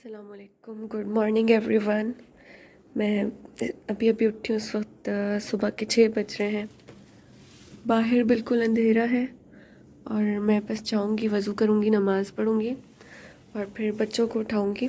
अस्सलामुअलैकुम, good morning everyone. मैं अभी अभी उठी हूँ। उस वक्त सुबह के 6 बज रहे हैं। बाहर बिल्कुल अंधेरा है और मैं बस जाऊँगी, वज़ू करूँगी, नमाज़ पढ़ूँगी और फिर बच्चों को उठाऊँगी।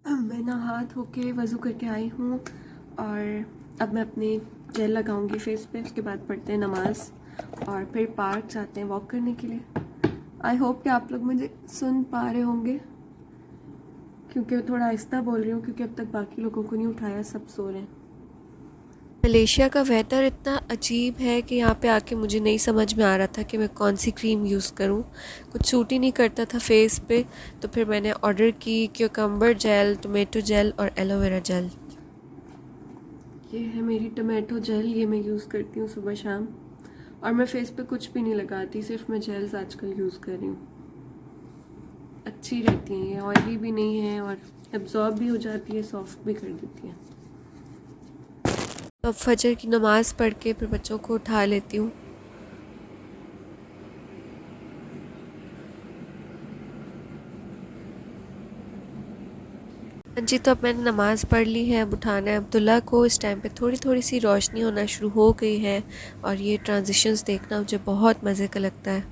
मैं नहा धो के वज़ू करके आई हूँ और अब मैं अपनी जेल लगाऊंगी फेस पे। उसके बाद पढ़ते हैं नमाज़ और फिर पार्क जाते हैं वॉक करने के लिए। आई होप कि आप लोग मुझे सुन पा रहे होंगे, क्योंकि थोड़ा आहिस्ता बोल रही हूँ क्योंकि अब तक बाकी लोगों को नहीं उठाया, सब सो रहे हैं। मलेशिया का वेदर इतना अजीब है कि यहाँ पे आके मुझे नहीं समझ में आ रहा था कि मैं कौन सी क्रीम यूज़ करूँ। कुछ सूट ही नहीं करता था फेस पे, तो फिर मैंने ऑर्डर की क्यूकम्बर जेल, टोमेटो जेल और एलोवेरा जेल। ये है मेरी टोमेटो जेल, ये मैं यूज़ करती हूँ सुबह शाम। और मैं फेस पे कुछ भी नहीं लगाती, सिर्फ मैं जेल्स आजकल यूज़ कर रही हूँ। अच्छी रहती हैं, ये ऑयली भी नहीं है और एब्जॉर्ब भी हो जाती है, सॉफ्ट भी कर देती है। अब फजर की नमाज़ पढ़ के फिर बच्चों को उठा लेती हूँ। जी, तो अब मैंने नमाज़ पढ़ ली है। अब उठाना है अब्दुल्ला को। इस टाइम पे थोड़ी थोड़ी सी रोशनी होना शुरू हो गई है और ये ट्रांजिशंस देखना मुझे बहुत मज़े का लगता है।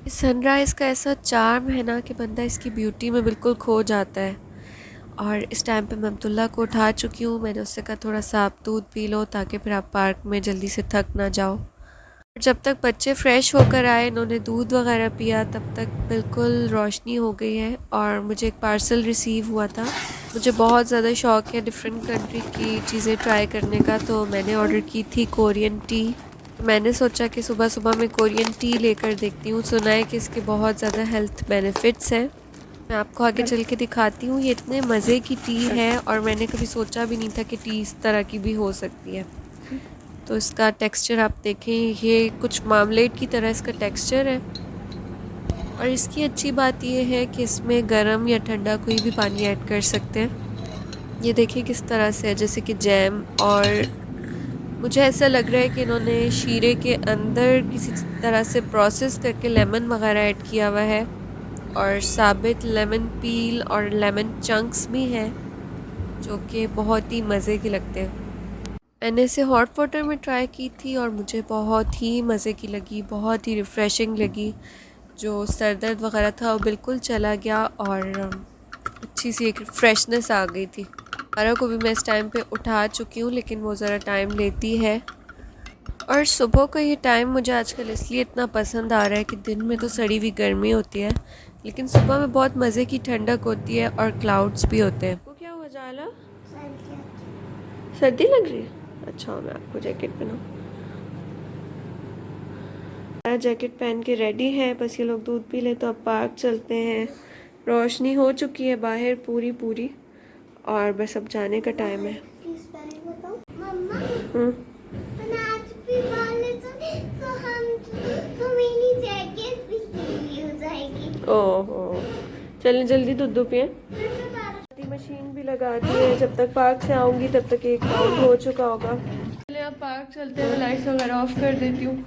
इस सनराइज़ का ऐसा चार्म है ना कि बंदा इसकी ब्यूटी में बिल्कुल खो जाता है। और इस टाइम पे मैं अब्दुल्ला को उठा चुकी हूँ। मैंने उससे कहा थोड़ा सा आप दूध पी लो ताकि फिर आप पार्क में जल्दी से थक ना जाओ। जब तक बच्चे फ़्रेश होकर आए, इन्होंने दूध वगैरह पिया, तब तक बिल्कुल रोशनी हो गई है। और मुझे एक पार्सल रिसीव हुआ था। मुझे बहुत ज़्यादा शौक़ है डिफ़रेंट कंट्री की चीज़ें ट्राई करने का, तो मैंने ऑर्डर की थी कोरियन टी। मैंने सोचा कि सुबह सुबह मैं कोरियन टी लेकर देखती हूँ। सुना है कि इसके बहुत ज़्यादा हेल्थ बेनिफिट्स हैं। मैं आपको आगे चल के दिखाती हूँ। ये इतने मज़े की टी है और मैंने कभी सोचा भी नहीं था कि टी इस तरह की भी हो सकती है। तो इसका टेक्सचर आप देखें, ये कुछ मार्मलेड की तरह इसका टेक्सचर है। और इसकी अच्छी बात ये है कि इसमें गर्म या ठंडा कोई भी पानी ऐड कर सकते हैं। ये देखिए किस तरह से है, जैसे कि जैम। और मुझे ऐसा लग रहा है कि इन्होंने शीरे के अंदर किसी तरह से प्रोसेस करके लेमन वगैरह ऐड किया हुआ है। और साबित लेमन पील और लेमन चंक्स भी हैं, जो कि बहुत ही मज़े के लगते हैं। मैंने इसे हॉट वाटर में ट्राई की थी और मुझे बहुत ही मज़े की लगी, बहुत ही रिफ़्रेशिंग लगी। जो सर दर्द वगैरह था वो बिल्कुल चला गया और अच्छी सी एक फ्रेशनेस आ गई थी। सारा को भी मैं इस टाइम पे उठा चुकी हूँ, लेकिन वो ज़रा टाइम लेती है। और सुबह का ये टाइम मुझे आजकल इसलिए इतना पसंद आ रहा है कि दिन में तो सड़ी हुई गर्मी होती है, लेकिन सुबह में बहुत मज़े की ठंडक होती है और क्लाउड्स भी होते हैं। वो क्या हुआ जाला? सर्दी लग रही है? अच्छा, मैं आपको जैकेट पहनाऊँ। जैकेट पहन के रेडी है, बस ये लोग दूध पी ले तो अब पार्क चलते हैं। रोशनी हो चुकी है बाहर पूरी पूरी और बस अब जाने का टाइम है। ओहो, चलें जल्दी दूध पिए। मशीन भी लगा दी है, जब तक पार्क से आऊँगी तब तक एक राउंड हो चुका होगा। चलिए अब पार्क चलते हैं, मैं लाइट्स वगैरह ऑफ कर देती हूँ।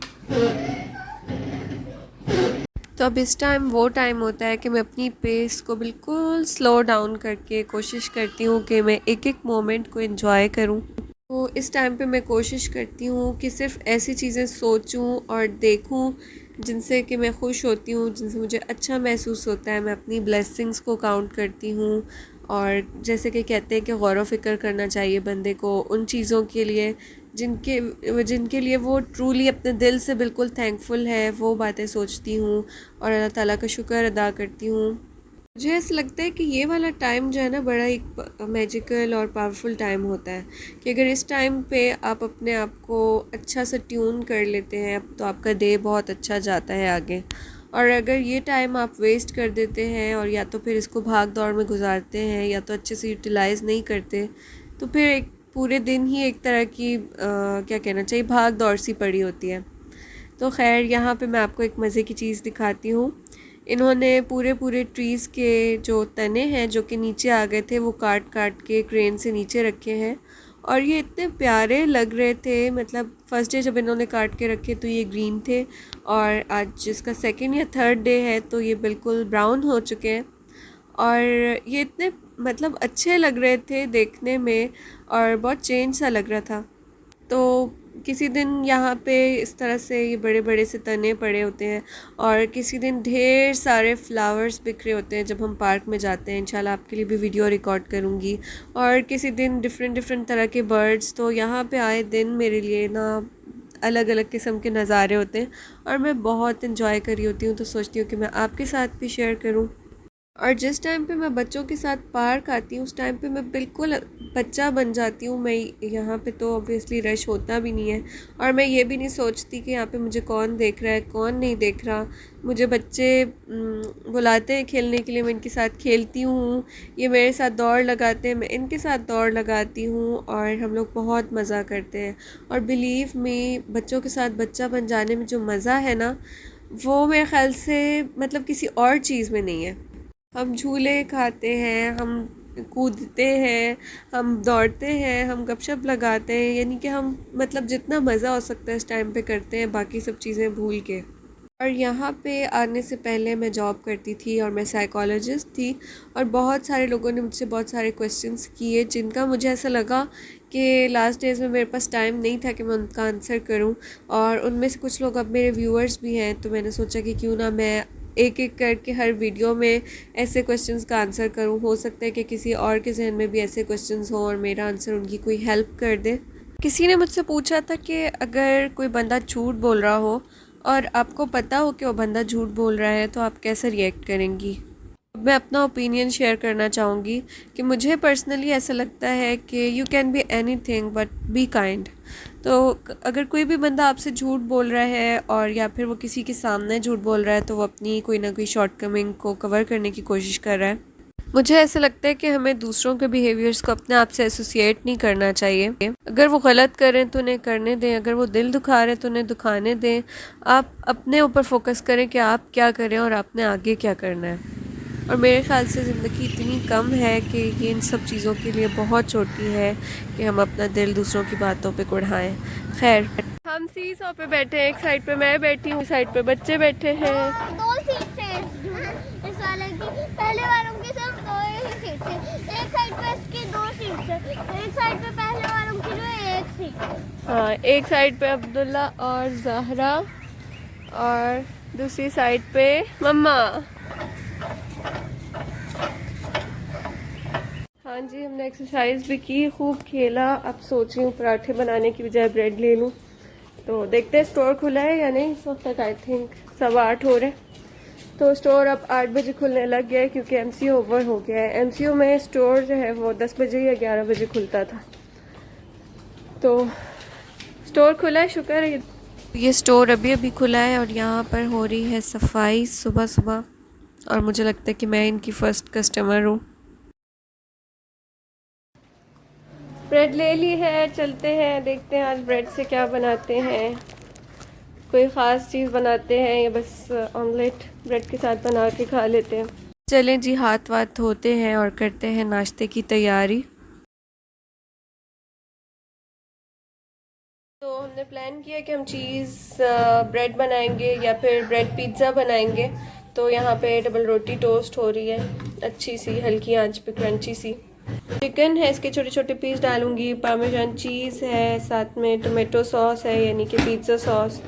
तो अब इस टाइम वो टाइम होता है कि मैं अपनी पेस को बिल्कुल स्लो डाउन करके कोशिश करती हूँ कि मैं एक एक मोमेंट को एंजॉय करूँ। तो इस टाइम पे मैं कोशिश करती हूँ कि सिर्फ़ ऐसी चीज़ें सोचूँ और देखूँ जिनसे कि मैं खुश होती हूँ, जिनसे मुझे अच्छा महसूस होता है। मैं अपनी ब्लेसिंग्स को काउंट करती हूँ और जैसे कि कहते हैं कि गौर व फ़िक्र करना चाहिए बंदे को उन चीज़ों के लिए जिनके जिनके लिए वो ट्रूली अपने दिल से बिल्कुल थैंकफुल है। वो बातें सोचती हूँ और अल्लाह ताला का शुक्र अदा करती हूँ। मुझे ऐसा लगता है कि ये वाला टाइम जो है ना, बड़ा एक मैजिकल और पावरफुल टाइम होता है कि अगर इस टाइम पे आप अपने आप को अच्छा सा ट्यून कर लेते हैं तो आपका डे बहुत अच्छा जाता है आगे। और अगर ये टाइम आप वेस्ट कर देते हैं और या तो फिर इसको भाग दौड़ में गुजारते हैं या तो अच्छे से यूटिलाइज़ नहीं करते, तो फिर एक पूरे दिन ही एक तरह की क्या कहना चाहिए, भाग दौड़ सी पड़ी होती है। तो खैर, यहाँ पे मैं आपको एक मज़े की चीज़ दिखाती हूँ। इन्होंने पूरे पूरे ट्रीज़ के जो तने हैं जो कि नीचे आ गए थे, वो काट काट के क्रेन से नीचे रखे हैं और ये इतने प्यारे लग रहे थे। मतलब फ़र्स्ट डे जब इन्होंने काट के रखे तो ये ग्रीन थे, और आज जिसका सेकंड या थर्ड डे है तो ये बिल्कुल ब्राउन हो चुके हैं। और ये इतने मतलब अच्छे लग रहे थे देखने में, और बहुत चेंज सा लग रहा था। तो किसी दिन यहाँ पे इस तरह से ये बड़े बड़े से तने पड़े होते हैं, और किसी दिन ढेर सारे फ्लावर्स बिखरे होते हैं जब हम पार्क में जाते हैं। इंशाल्लाह आपके लिए भी वीडियो रिकॉर्ड करूँगी। और किसी दिन डिफरेंट डिफरेंट तरह के बर्ड्स। तो यहाँ पे आए दिन मेरे लिए ना अलग अलग किस्म के नज़ारे होते हैं, और मैं बहुत इन्जॉय कर रही होती हूँ। तो सोचती हूँ कि मैं आपके साथ भी शेयर करूँ। और जिस टाइम पे मैं बच्चों के साथ पार्क आती हूँ उस टाइम पे मैं बिल्कुल बच्चा बन जाती हूँ। मैं यहाँ पे तो ऑब्वियसली रश होता भी नहीं है, और मैं ये भी नहीं सोचती कि यहाँ पे मुझे कौन देख रहा है कौन नहीं देख रहा। मुझे बच्चे बुलाते हैं खेलने के लिए, मैं इनके साथ खेलती हूँ। ये मेरे साथ दौड़ लगाते हैं, मैं इनके साथ दौड़ लगाती हूँ, और हम लोग बहुत मज़ा करते हैं। और बिलीव मी, बच्चों के साथ बच्चा बन जाने में जो मज़ा है ना, वो मेरे ख़्याल से मतलब किसी और चीज़ में नहीं है। हम झूले खाते हैं, हम कूदते हैं, हम दौड़ते हैं, हम गपशप लगाते हैं, यानी कि हम मतलब जितना मज़ा हो सकता है इस टाइम पे करते हैं, बाकी सब चीज़ें भूल के। और यहाँ पे आने से पहले मैं जॉब करती थी और मैं साइकोलॉजिस्ट थी, और बहुत सारे लोगों ने मुझसे बहुत सारे क्वेश्चंस किए जिनका मुझे ऐसा लगा कि लास्ट डेज़ में मेरे पास टाइम नहीं था कि मैं उनका आंसर करूं। और उनमें से कुछ लोग अब मेरे व्यूअर्स भी हैं, तो मैंने सोचा कि क्यों ना मैं एक एक करके हर वीडियो में ऐसे क्वेश्चंस का आंसर करूं। हो सकता है कि किसी और के जहन में भी ऐसे क्वेश्चंस हों और मेरा आंसर उनकी कोई हेल्प कर दे। किसी ने मुझसे पूछा था कि अगर कोई बंदा झूठ बोल रहा हो और आपको पता हो कि वो बंदा झूठ बोल रहा है तो आप कैसे रिएक्ट करेंगी। मैं अपना ओपिनियन शेयर करना चाहूँगी कि मुझे पर्सनली ऐसा लगता है कि you can be any thing but be kind. तो अगर कोई भी बंदा आपसे झूठ बोल रहा है, और या फिर वो किसी के सामने झूठ बोल रहा है, तो वो अपनी कोई ना कोई शॉर्टकमिंग को कवर करने की कोशिश कर रहा है। मुझे ऐसा लगता है कि हमें दूसरों के बिहेवियर्स को अपने आप से एसोसिएट नहीं करना चाहिए। अगर वो गलत करें तो उन्हें करने दें, अगर वो दिल दुखा रहे तो उन्हें दुखाने दें। आप अपने ऊपर फोकस करें कि आप क्या करें और आपने आगे क्या करना है। और मेरे ख़्याल से ज़िंदगी इतनी कम है कि ये इन सब चीज़ों के लिए बहुत छोटी है कि हम अपना दिल दूसरों की बातों पे कुढ़ाएं। खैर, हम सीसॉ पे बैठे हैं, एक साइड पे मैं बैठी हूँ, साइड पे बच्चे बैठे हैं। दो सीट है इस वाले की, पहले वालों की सिर्फ दो ही सीट है। एक साइड पे इसकी दो सीट है, एक साइड पे पहले वालों की जो है एक सीट है। हाँ, एक साइड पे अब्दुल्ला और ज़हरा, और दूसरी साइड पे मम्मा। हाँ जी, हमने एक्सरसाइज भी की, खूब खेला। अब सोच रही हूँ पराठे बनाने की बजाय ब्रेड ले लूँ। तो देखते हैं स्टोर खुला है या नहीं। इस वक्त तक आई थिंक 8:15 हो रहे हैं। तो स्टोर अब 8 बजे खुलने लग गया है क्योंकि एमसीओ ओवर हो गया है। एमसीओ में स्टोर जो है वो 10 बजे या 11 बजे खुलता था। तो स्टोर खुला है, शुक्र है। ये स्टोर अभी अभी खुला है और यहाँ पर हो रही है सफाई सुबह सुबह, और मुझे लगता है कि मैं इनकी फ़र्स्ट कस्टमर हूँ। ब्रेड ले ली है, चलते हैं देखते हैं आज ब्रेड से क्या बनाते हैं। कोई ख़ास चीज़ बनाते हैं या बस ऑमलेट ब्रेड के साथ बना के खा लेते हैं। चलें जी, हाथ वाथ धोते हैं और करते हैं नाश्ते की तैयारी। तो हमने प्लान किया कि हम चीज़ ब्रेड बनाएंगे या फिर ब्रेड पिज़्ज़ा बनाएंगे। तो यहाँ पे डबल रोटी टोस्ट हो रही है, अच्छी सी हल्की आंच पे क्रंची सी। चिकन है, इसके छोटे छोटे पीस डालूंगी। पार्मेजान चीज़ है, साथ में टोमेटो सॉस है यानी कि पिज़्ज़ा सॉस।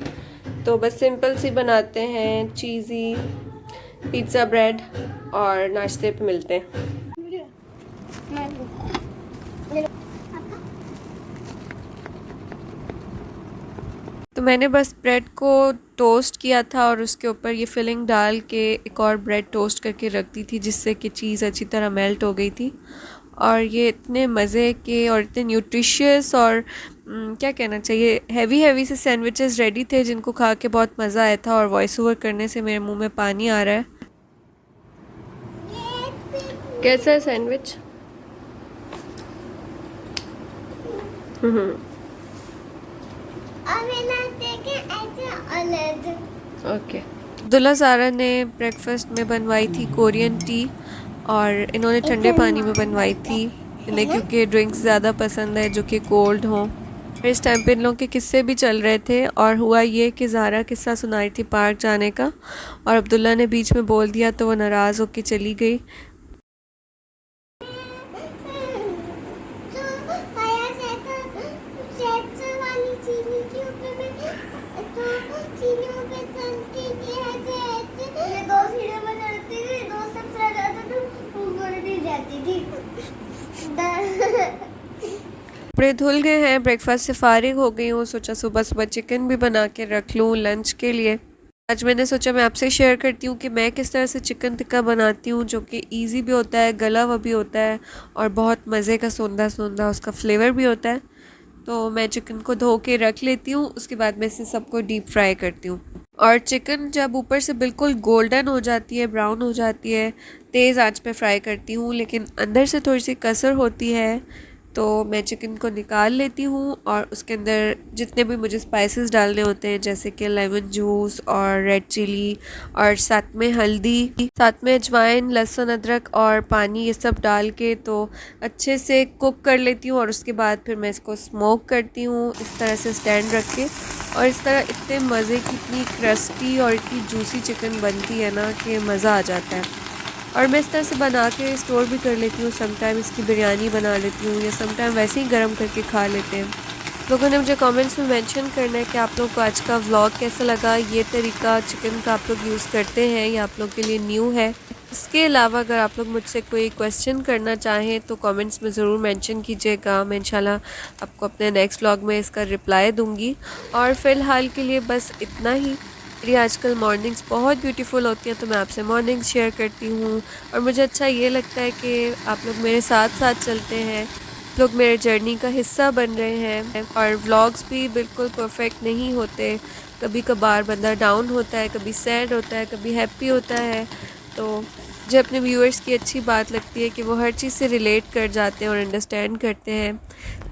तो बस सिंपल सी बनाते हैं चीज़ी पिज़्ज़ा ब्रेड, और नाश्ते पे मिलते हैं। तो मैंने बस ब्रेड को टोस्ट किया था और उसके ऊपर ये फिलिंग डाल के एक और ब्रेड टोस्ट करके रख दी थी, जिससे कि चीज़ अच्छी तरह मेल्ट हो गई थी। और ये इतने मज़े के और इतने न्यूट्रिशियस और क्या कहना चाहिए, हैवी हैवी से सैंडविचेस रेडी थे जिनको खा के बहुत मज़ा आया था। और वॉइस ओवर करने से मेरे मुंह में पानी आ रहा है। कैसा है सैंडविच? ओके। अब्दुल्ला ज़ारा ने ब्रेकफास्ट में बनवाई थी कोरियन टी, और इन्होंने ठंडे पानी में बनवाई थी इन्हें क्योंकि ड्रिंक्स ज़्यादा पसंद है जो कि कोल्ड हों। इस टाइम पे इन लोगों के किस्से भी चल रहे थे और हुआ ये कि ज़ारा किस्सा सुना रही थी पार्क जाने का और अब्दुल्ला ने बीच में बोल दिया तो वो नाराज़ होकर चली गई। कपड़े धुल गए हैं, ब्रेकफास्ट से फारिग हो गई हूँ, सोचा सुबह सुबह चिकन भी बना के रख लूँ लंच के लिए। आज मैंने सोचा मैं आपसे शेयर करती हूँ कि मैं किस तरह से चिकन टिक्का बनाती हूँ जो कि इजी भी होता है, गला हुआ भी होता है और बहुत मज़े का सौंधा सौंधा उसका फ्लेवर भी होता है। तो मैं चिकन को धो के रख लेती हूँ, उसके बाद मैं इसे सबको डीप फ्राई करती हूँ। और चिकन जब ऊपर से बिल्कुल गोल्डन हो जाती है, ब्राउन हो जाती है, तेज़ आंच पे फ्राई करती हूँ, लेकिन अंदर से थोड़ी सी कसर होती है तो मैं चिकन को निकाल लेती हूँ और उसके अंदर जितने भी मुझे स्पाइसेस डालने होते हैं जैसे कि लेमन जूस और रेड चिली और साथ में हल्दी, साथ में अजवाइन, लहसुन, अदरक और पानी, ये सब डाल के तो अच्छे से कुक कर लेती हूँ। और उसके बाद फिर मैं इसको स्मोक करती हूँ इस तरह से स्टैंड रख के। और इस तरह इतने मज़े की, इतनी क्रस्टी और इतनी जूसी चिकन बनती है ना कि मज़ा आ जाता है। और मैं इस तरह से बना के स्टोर भी कर लेती हूँ, समटाइम इसकी बिरयानी बना लेती हूँ या समटाइम वैसे ही गर्म करके खा लेते हैं। लोगों ने मुझे कमेंट्स में मेंशन करना है कि आप लोग को आज का व्लॉग कैसा लगा, ये तरीका चिकन का आप लोग यूज़ करते हैं या आप लोग के लिए न्यू है। इसके अलावा अगर आप लोग मुझसे कोई क्वेश्चन करना चाहें तो कमेंट्स में ज़रूर मेंशन कीजिएगा, मैं इंशाल्लाह आपको अपने नेक्स्ट व्लॉग में इसका रिप्लाई दूँगी। और फ़िलहाल के लिए बस इतना ही। मेरी आजकल मॉर्निंग्स बहुत ब्यूटीफुल होती हैं तो मैं आपसे मॉर्निंग्स शेयर करती हूँ और मुझे अच्छा ये लगता है कि आप लोग मेरे साथ साथ चलते हैं, लोग मेरे जर्नी का हिस्सा बन रहे हैं। और व्लॉग्स भी बिल्कुल परफेक्ट नहीं होते, कभी कभार बंदा डाउन होता है, कभी सैड होता है, कभी हैप्पी होता है। तो मुझे अपने व्यूअर्स की अच्छी बात लगती है कि वो हर चीज़ से रिलेट कर जाते हैं और अंडरस्टैंड करते हैं।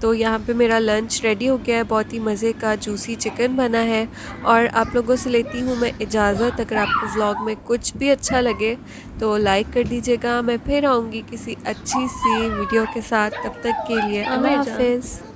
तो यहाँ पे मेरा लंच रेडी हो गया है, बहुत ही मज़े का जूसी चिकन बना है। और आप लोगों से लेती हूँ मैं इजाज़त। अगर आपको व्लॉग में कुछ भी अच्छा लगे तो लाइक कर दीजिएगा। मैं फिर आऊँगी किसी अच्छी सी वीडियो के साथ, तब तक के लिए अल्लाह हाफ़िज़।